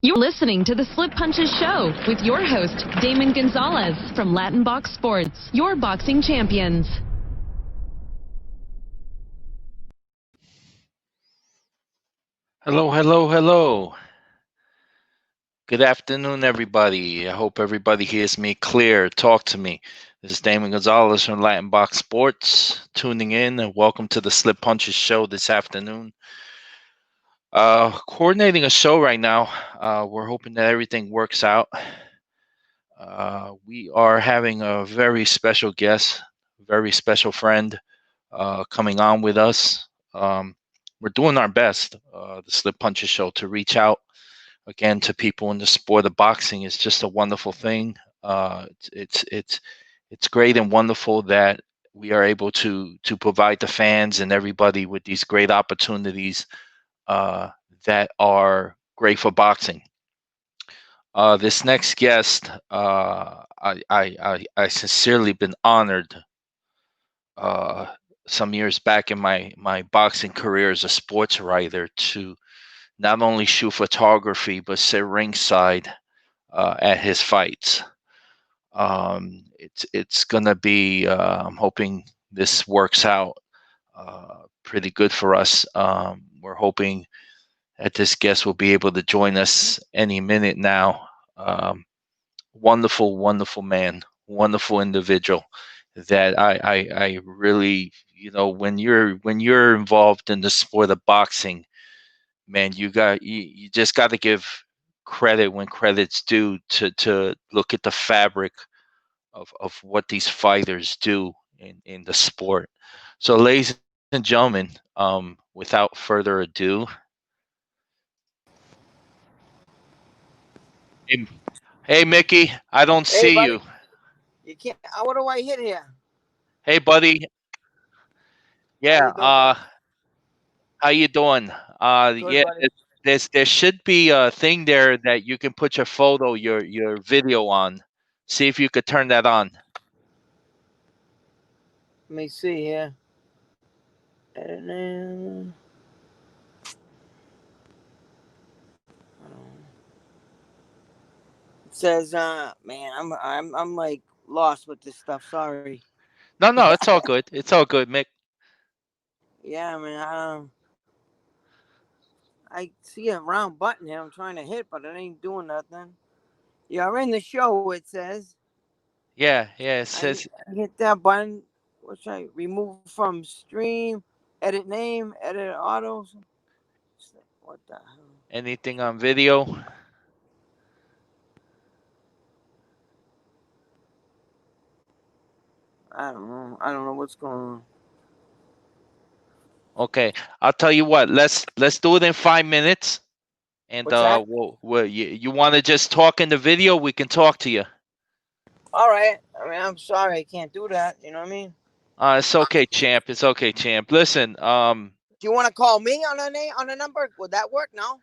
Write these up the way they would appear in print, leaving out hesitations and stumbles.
You're listening to the Slip Punches Show with your host, Damon Gonzalez from Latinbox Sports, your boxing champions. Hello, hello, hello. Good afternoon, everybody. I hope everybody hears me clear. Talk to me. This is Damon Gonzalez from Latinbox Sports, tuning in, and welcome to the Slip Punches Show this afternoon. Coordinating a show right now. We're hoping that everything works out. We are having a very special guest, very special friend coming on with us. We're doing our best, the Slip Punches Show, to reach out again to people in the sport of boxing. Is just a wonderful thing. It's great and wonderful that we are able to provide the fans and everybody with these great opportunities that are great for boxing. This next guest, I sincerely been honored uh, some years back in my boxing career as a sports writer to not only shoot photography but sit ringside at his fights. It's gonna be. I'm hoping this works out pretty good for us. We're hoping that this guest will be able to join us any minute now. Wonderful, wonderful man, wonderful individual. That I really, when you're involved in the sport of boxing, man, you just got to give credit when credit's due to look at the fabric of what these fighters do in the sport. So, ladies and gentlemen, without further ado, hey, hey, Mickey, I don't Hey, see you. buddy. You can't. What do I hit here? Hey, buddy, How yeah, you doing, buddy? how you doing? Good, Yeah, buddy. there should be a thing there that you can put your photo, your video on. See if you could turn that on. Let me see here. And then, it says, man, I'm like lost with this stuff. Sorry. No, no, it's all good. It's all good, Mick. Yeah, man. I see a round button here. I'm trying to hit, but it ain't doing nothing. You're in the show. It says. Yeah, yeah. It I says hit that button. What should I remove from stream? Edit name. Edit auto. What the hell? anything on video. I don't know. I don't know what's going on. Okay, I'll tell you what. Let's do it in 5 minutes. And What's that? you want to just talk in the video? We can talk to you. All right. I mean, I'm sorry I can't do that. You know what I mean? It's okay, champ. It's okay, champ. Listen, Do you want to call me on a name on a number? Would that work? No.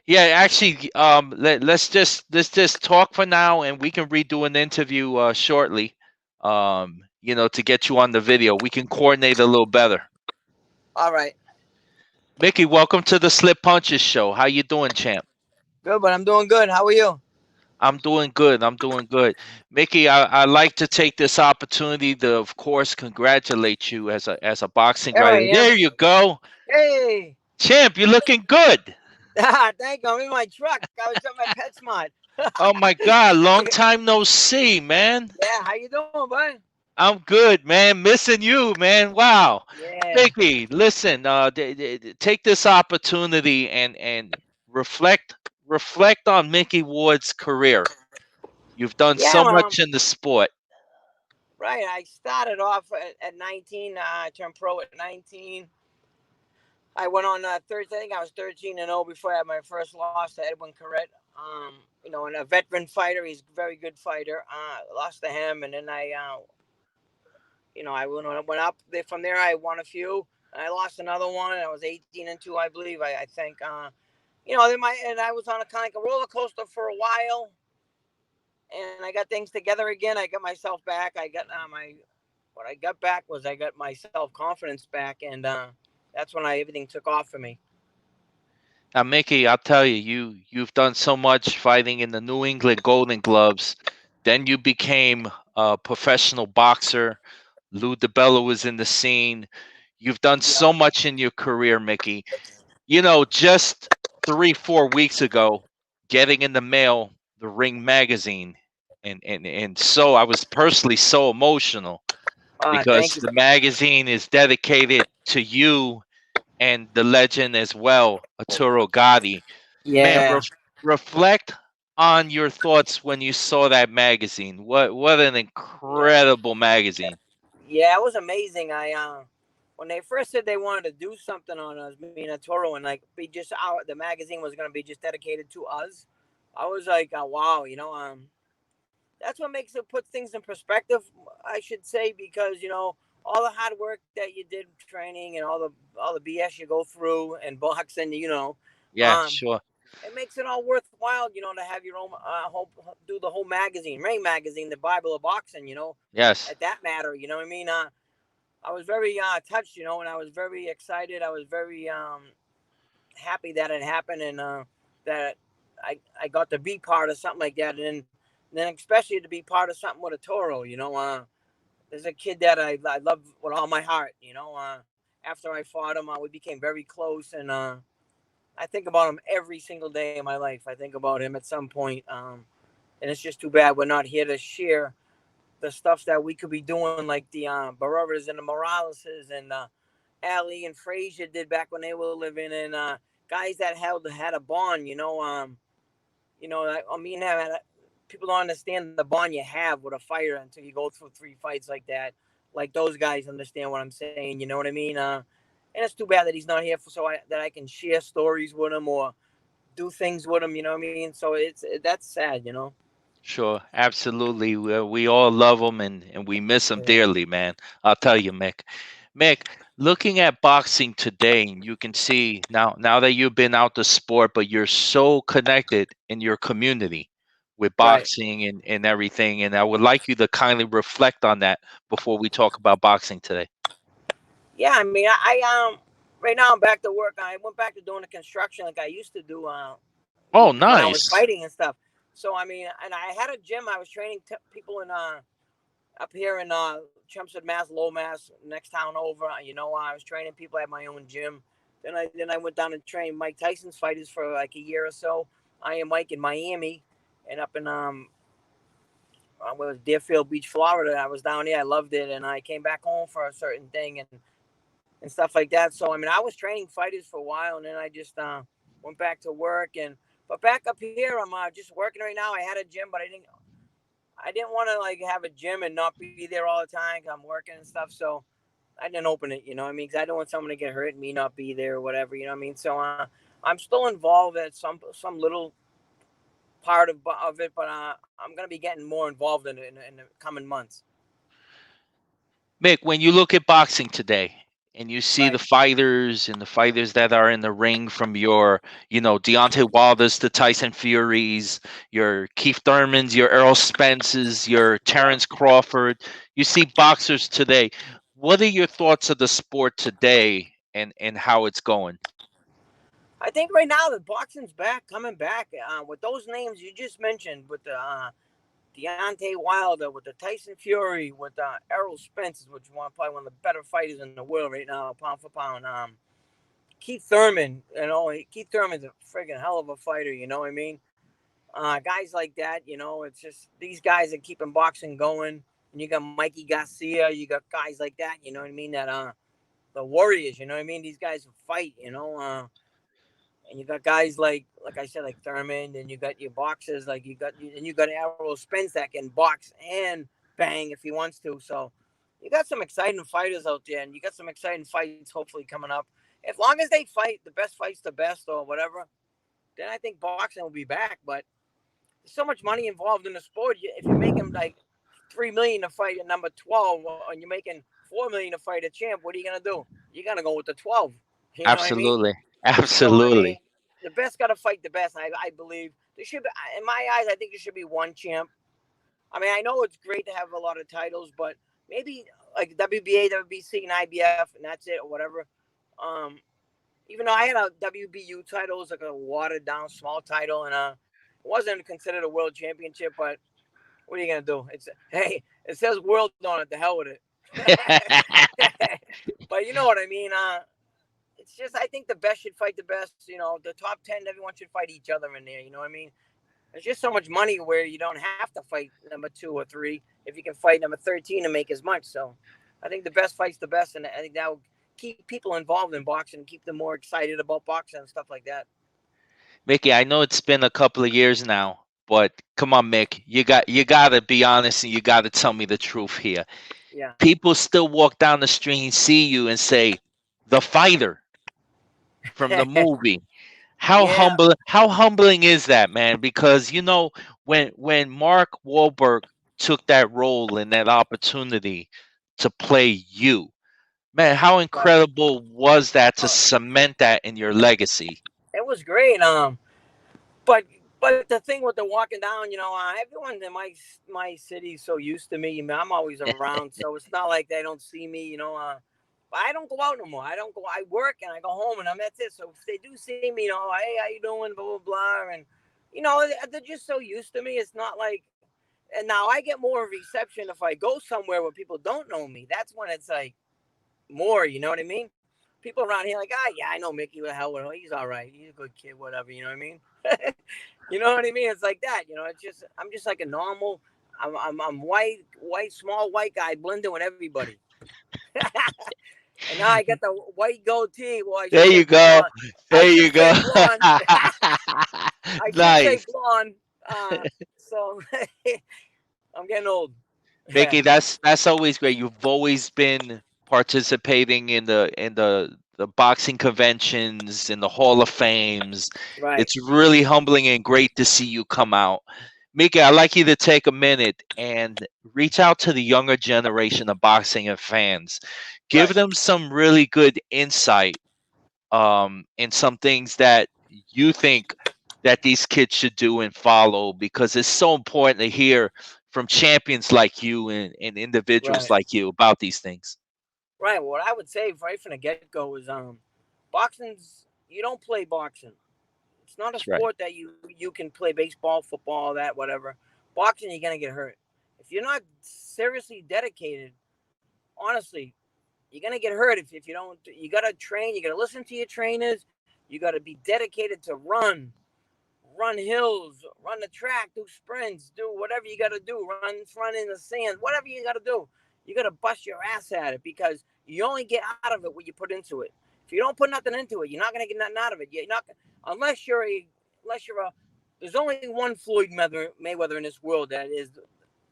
yeah, actually, let's just talk for now, and we can redo an interview shortly. To get you on the video, we can coordinate a little better. All right. Mickey, welcome to the Slip Punches Show. How you doing, champ? Good, but I'm doing good. How are you? I'm doing good. I'm doing good. Mickey, I like to take this opportunity to, of course, congratulate you as a boxing Here I writer. am. There you go. Hey. Champ, you're looking good. Thank you. I'm in my truck. I was at my PetSmart. Oh my God, long time no see, man. Yeah. How you doing, bud? I'm good, man. Missing you, man. Wow. Yeah. Mickey, listen, take this opportunity and reflect reflect on Mickey Ward's career. You've done Yeah. so much in the sport. Right. I started off at 19. I turned pro at 19. I went on Thursday. I think I was 13-0 before I had my first loss to Edwin Corrett. And a veteran fighter. He's a very good fighter. Lost to him, and then I went up. From there, I won a few. And I lost another one, and I was 18-2, I believe. I think. And I was on a kind of like a roller coaster for a while, and I got things together again. I got myself back. I got what I got back was I got my self confidence back, and that's when everything took off for me. Now, Mickey, I'll tell you, you've done so much fighting in the New England Golden Gloves. Then you became a professional boxer. Lou DiBella was in the scene. You've done so Yeah. much in your career, Mickey. Just 3, 4 weeks ago, getting in the mail the Ring magazine, and so I was personally so emotional Thank because you. the magazine is dedicated to you and the legend as well, Arturo Gatti. Man, Yeah. reflect on your thoughts when you saw that magazine. What an Yeah. incredible magazine. Yeah, it was amazing. When they first said they wanted to do something on us, me and Toro, and like be just the magazine was gonna be just dedicated to us. I was like, wow, that's what makes it put things in perspective, I should say, because all the hard work that you did training and all the BS you go through and boxing, Yeah, um, sure. it makes it all worthwhile, to have your own do the whole magazine, Ring magazine, the Bible of boxing, Yes, at that matter, you know what I mean? I was very touched, and I was very excited. I was very happy that it happened and that I got to be part of something like that, and then especially to be part of something with a Toro. There's a kid that I love with all my heart. After I fought him, we became very close, and I think about him every single day of my life. I think about him at some point, and it's just too bad we're not here to share the stuff that we could be doing, like the Barreras and the Moraleses and Ali and Frazier did back when they were living, and guys that had a bond. I mean, people don't understand the bond you have with a fighter until you go through 3 fights like that. Like those guys understand what I'm saying. You know what I mean? And it's too bad that he's not here that I can share stories with him or do things with him. You know what I mean? So that's sad. sure. Absolutely. We all love him and we miss him Yeah. dearly, man. I'll tell you, Mick. Mick, looking at boxing today, you can see now that you've been out the sport, but you're so connected in your community with Right. boxing and everything. And I would like you to kindly reflect on that before we talk about boxing today. Yeah, I mean, right now I'm back to work. I went back to doing the construction like I used to do Oh, when I was nice. fighting and stuff. So I mean, and I had a gym. I was training people in up here in Chelmsford, Mass, Low Mass, next town over. I was training people at my own gym. Then I went down and trained Mike Tyson's fighters for like a year or so. I am Mike in Miami, and up in was Deerfield Beach, Florida. I was down there. I loved it, and I came back home for a certain thing and stuff like that. So I mean, I was training fighters for a while, and then I just went back to work. But back up here, I'm just working right now. I had a gym, but I didn't want to like have a gym and not be there all the time. 'Cause I'm working and stuff. So I didn't open it. You know what I mean? Because I don't want someone to get hurt and me not be there or whatever. You know what I mean? So I'm still involved at some little part of it, but I'm gonna be getting more involved in the coming months. Mick, when you look at boxing today and you see the Right. fighters and the fighters that are in the ring from your, Deontay Wilder's to Tyson Fury's, your Keith Thurman's, your Errol Spence's, your Yeah. Terrence Crawford, you see boxers today. What are your thoughts of the sport today and how it's going? I think right now the boxing's coming back with those names you just mentioned, with the Deontay Wilder, with the Tyson Fury, with Errol Spence, which is probably one of the better fighters in the world right now, pound for pound. Keith Thurman, Keith Thurman's a friggin' hell of a fighter. You know what I mean? Guys like that, it's just these guys are keeping boxing going. And you got Mikey Garcia, you got guys like that. You know what I mean? That the Warriors. You know what I mean? These guys who fight. And you got guys like I said, like Thurman, and you got your boxers, like you got Errol Spence that can box and bang if he wants to. So you got some exciting fighters out there, and you got some exciting fights hopefully coming up. As long as they fight, the best fights the best or whatever, then I think boxing will be back. But there's so much money involved in the sport. If you're making like 3 million to fight at number 12, and you're making 4 million to fight a champ, what are you gonna do? You're gonna go with the 12. You know what I mean? Absolutely. So I mean, Absolutely. the best got to fight the best. I believe there should be, in my eyes, I think there should be one champ. I mean, I know it's great to have a lot of titles, but maybe like WBA, WBC, and IBF, and that's it or whatever. Um, even though I had a WBU title, it was like a watered down small title, and it wasn't considered a world championship. But what are you gonna do? Hey, it says world on it. The hell with it. But you know what I mean. It's just I think the best should fight the best. The top 10, everyone should fight each other in there. You know what I mean? There's just so much money where you don't have to fight number 2 or 3 if you can fight number 13 and make as much. So I think the best fights the best, and I think that will keep people involved in boxing, keep them more excited about boxing and stuff like that. Mickey, I know it's been a couple of years now, but come on, Mick, you gotta be honest and you gotta tell me the truth here. Yeah. People still walk down the street and see you and say, "The fighter from the movie." Yeah. How humbling is that, man? Because when Mark Wahlberg took that role and that opportunity to play you, man, how Right. incredible was that to Uh, cement that in your legacy? it was great. But but the thing with the walking down, everyone in my city is so used to me. I mean, I'm always around, so it's not like they don't see me. But I don't go out no more. I don't go. I work and I go home, and that's it. So if they do see me, hey, how you doing? Blah blah blah, and they're just so used to me. It's not like, and now I get more reception if I go somewhere where people don't know me. That's when it's like more. You know what I mean? People around here like, yeah, I know Mickey. What the hell? He's all right. He's a good kid. Whatever. You know what I mean? You know what I mean? It's like that. It's just I'm just like a normal. I'm white, small white guy blending with everybody. And now I got the white goatee. Well, I There should say you go. blonde. I There you should say go. blonde. I should say Nice. blonde. So I'm getting old. Mickey, that's always great. You've always been participating in the boxing conventions, in the Hall of Fames. Right. It's really humbling and great to see you come out. Mickey, I'd like you to take a minute and reach out to the younger generation of boxing and fans. Give Right. them some really good insight in some things that you think that these kids should do and follow, because it's so important to hear from champions like you and individuals Right. like you about these things. Right. What I would say right from the get go is boxing's you don't play boxing. It's not a That's right. sport that you can play baseball, football, that whatever. Boxing, you're gonna get hurt. If you're not seriously dedicated, honestly, you're gonna get hurt if you don't. You gotta train. You gotta listen to your trainers. You gotta be dedicated to run hills, run the track, do sprints, do whatever you gotta do. Run in the sand, whatever you gotta do. You gotta bust your ass at it because you only get out of it what you put into it. If you don't put nothing into it, you're not gonna get nothing out of it. You're not unless you're a unless you're a. There's only one Floyd Mayweather in this world that is,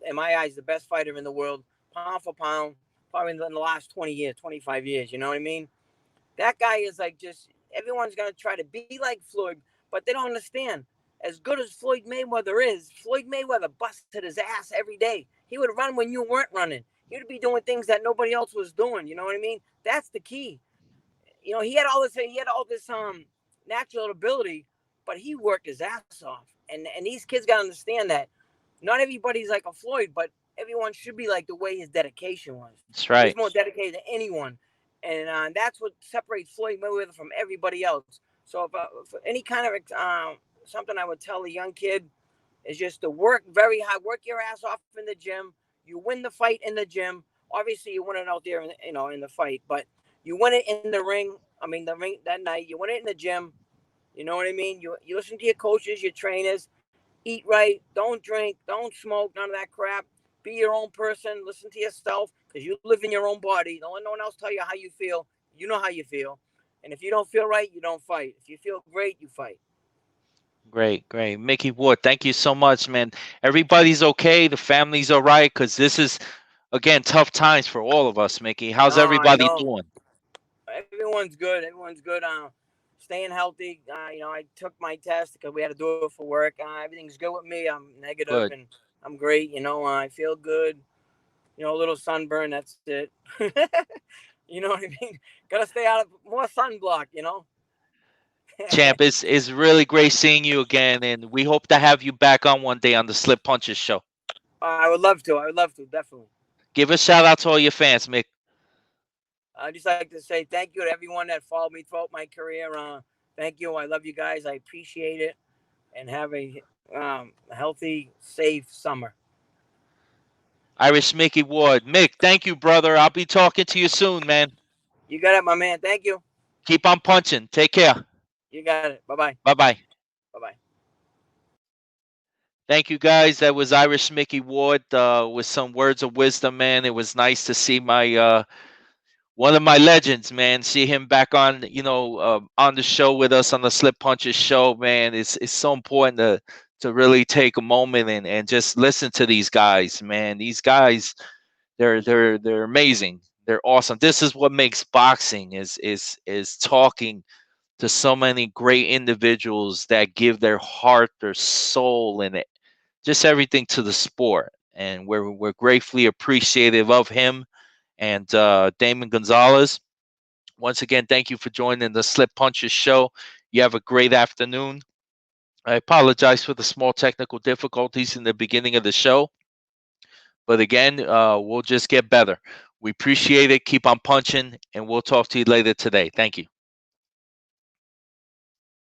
in my eyes, the best fighter in the world, pound for pound, probably in the last 20 years, 25 years. You know what I mean? That guy is like just everyone's gonna try to be like Floyd, but they don't understand. As good as Floyd Mayweather is, Floyd Mayweather busted his ass every day. He would run when you weren't running. He would be doing things that nobody else was doing. You know what I mean? That's the key. He had all this natural ability, but he worked his ass off. And these kids gotta understand that not everybody's like a Floyd, but everyone should be like the way his dedication was. That's He was right. more dedicated than anyone, and that's what separates Floyd Mayweather from everybody else. So if any kind of something I would tell a young kid is just to work very hard, work your ass off in the gym. You win the fight in the gym. Obviously, you win it out there, in the fight, but you win it in the ring. I mean, the ring that night. You win it in the gym. You know what I mean? You listen to your coaches, your trainers. Eat right. Don't drink. Don't smoke. None of that crap. Be your own person. Listen to yourself because you live in your own body. Don't let no one else tell you how you feel. You know how you feel. And if you don't feel right, you don't fight. If you feel great, you fight. Great, great. Mickey Ward, thank you so much, man. Everybody's okay. The family's all right, because this is, again, tough times for all of us, Mickey. No, How's I everybody know. doing? Everyone's good. Everyone's good. Staying healthy. I took my test because we had to do it for work. Everything's good with me. I'm negative Good. and I'm great. I feel good. A little sunburn. That's it. You know what I mean? Got to stay out of more sunblock. Champ, it's really great seeing you again, and we hope to have you back on one day on the Slip Punches show. I would love to. I would love to, definitely. Give a shout out to all your fans, Mick. I'd just like to say thank you to everyone that followed me throughout my career. Thank you. I love you guys. I appreciate it. And have a healthy, safe summer. Irish Micky Ward. Mick, thank you, brother. I'll be talking to you soon, man. You got it, my man. Thank you. Keep on punching. Take care. You got it. Bye-bye. Bye-bye. Bye-bye. Thank you, guys. That was Irish Micky Ward with some words of wisdom, man. It was nice to see my one of my legends, man. See him back on, on the show with us on the Slip Punches show, man. It's so important to really take a moment and just listen to these guys, man. These guys, they're amazing. They're awesome. This is what makes boxing is talking to so many great individuals that give their heart, their soul, and just everything to the sport. And we're gratefully appreciative of him and Damon Gonzalez. Once again, thank you for joining the Slip Punches show. You have a great afternoon. I apologize for the small technical difficulties in the beginning of the show. But again, we'll just get better. We appreciate it. Keep on punching, and we'll talk to you later today. Thank you.